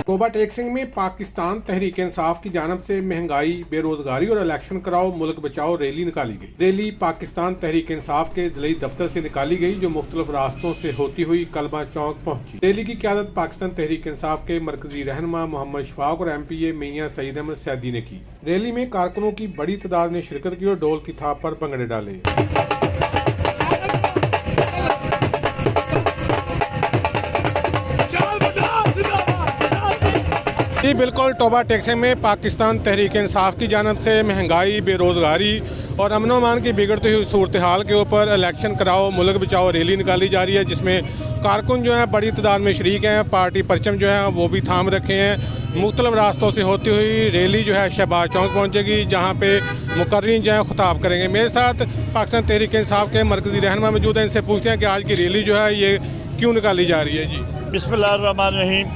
Toba take Singh में पाकिस्तान तहरीक इंसाफ की जानब से महंगाई, बेरोजगारी और इलेक्शन कराओ मुल्क बचाओ रैली निकाली गई। रैली पाकिस्तान तहरीक इंसाफ के जिले दफ्तर से निकाली गई, जो मुख्तलिफ रास्तों से होती हुई कलमा चौक पहुंची। रैली की क़यादत पाकिस्तान तहरीक इंसाफ के मरकजी रहनुमा मोहम्मद शफाक और MPA मियां सईद अहमद सैदी ने की। रैली में कारकुनों की बड़ी तादाद ने शिरकत की और ढोल की थाप पर भंगड़े डाले। जी बिल्कुल, टोबा टेक सिंह में पाकिस्तान तहरीक इंसाफ की जानब से महंगाई, बेरोजगारी और अमन अमान की बिगड़ती हुई सूरत हाल के ऊपर इलेक्शन कराओ मुल्क बचाओ रैली निकाली जा रही है, जिसमें कारकुन जो हैं बड़ी तादाद में शरीक हैं। पार्टी परचम जो है वो भी थाम रखे हैं। मुख्तलिफ रास्तों से होती हुई रैली जो है शहबाज चौक पहुँचेगी, जहाँ पे मुकर्रीन जो है खिताब करेंगे। मेरे साथ पाकिस्तान तहरीक इंसाफ के मरकजी रहनुमा मौजूद हैं, इनसे पूछते हैं कि आज की रैली जो है ये क्यों निकाली जा रही है। जी बिस्मिल्लाहिर्रहमानिर्रहीम।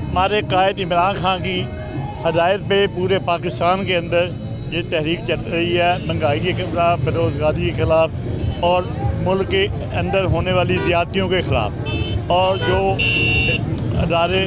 हमारे कायद इमरान खान की हदायत पे पूरे पाकिस्तान के अंदर ये तहरीक चल रही है, महंगाई के खिलाफ, बेरोज़गारी के खिलाफ और मुल्क के अंदर होने वाली ज़्यादतियों के ख़िलाफ़। और जो अदारे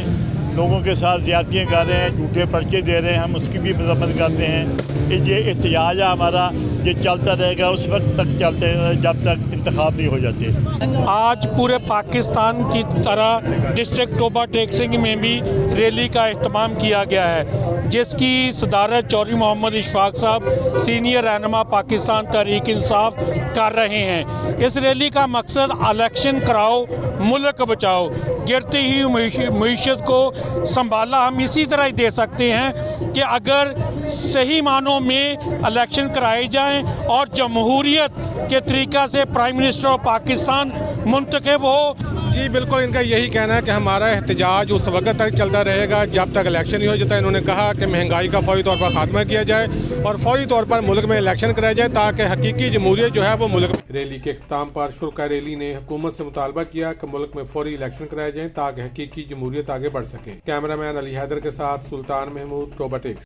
लोगों के साथ ज़्यादतियाँ कर रहे हैं, झूठे पर्चे दे रहे हैं, हम उसकी भी मज़म्मत करते हैं। ये एहतजाज है हमारा, ये चलता रहेगा उस वक्त तक चलते जब तक इंतखाब नहीं हो जाते। आज पूरे पाकिस्तान की तरह डिस्ट्रिक्ट टोबा टेक सिंह में भी रैली का एहतमाम किया गया है, जिसकी सदारत चौधरी मोहम्मद इशफाक साहब सीनियर रहनुमा पाकिस्तान तहरीक इंसाफ कर रहे हैं। इस रैली का मकसद इलेक्शन कराओ मुल्क बचाओ, गिरती हुई मीशत को संभाला हम इसी तरह ही दे सकते हैं कि अगर सही मानों में इलेक्शन कराए जाएं और जमहूरियत के तरीक़ा से प्राइम मिनिस्टर ऑफ पाकिस्तान मुंतखब हो। जी बिल्कुल, इनका यही कहना है कि हमारा एहतजाज उस वक्त तक चलता रहेगा जब तक इलेक्शन नहीं हो जाता। इन्होंने कहा कि महंगाई का फौरी तौर पर खात्मा किया जाए और फौरी तौर पर मुल्क में इलेक्शन कराया जाए, ताकि हकीकी जमहूरियत जो है वो मुल्क। रैली के अख्ताम पर शुरा रैली ने हुकूमत से मुतालबा किया कि मुल्क में फौरी इलेक्शन कराए जाएं, ताकि हकीकी जमहूरियत आगे बढ़ सके। कैमरामैन अली हैदर के साथ सुल्तान महमूद, टोबा टेक।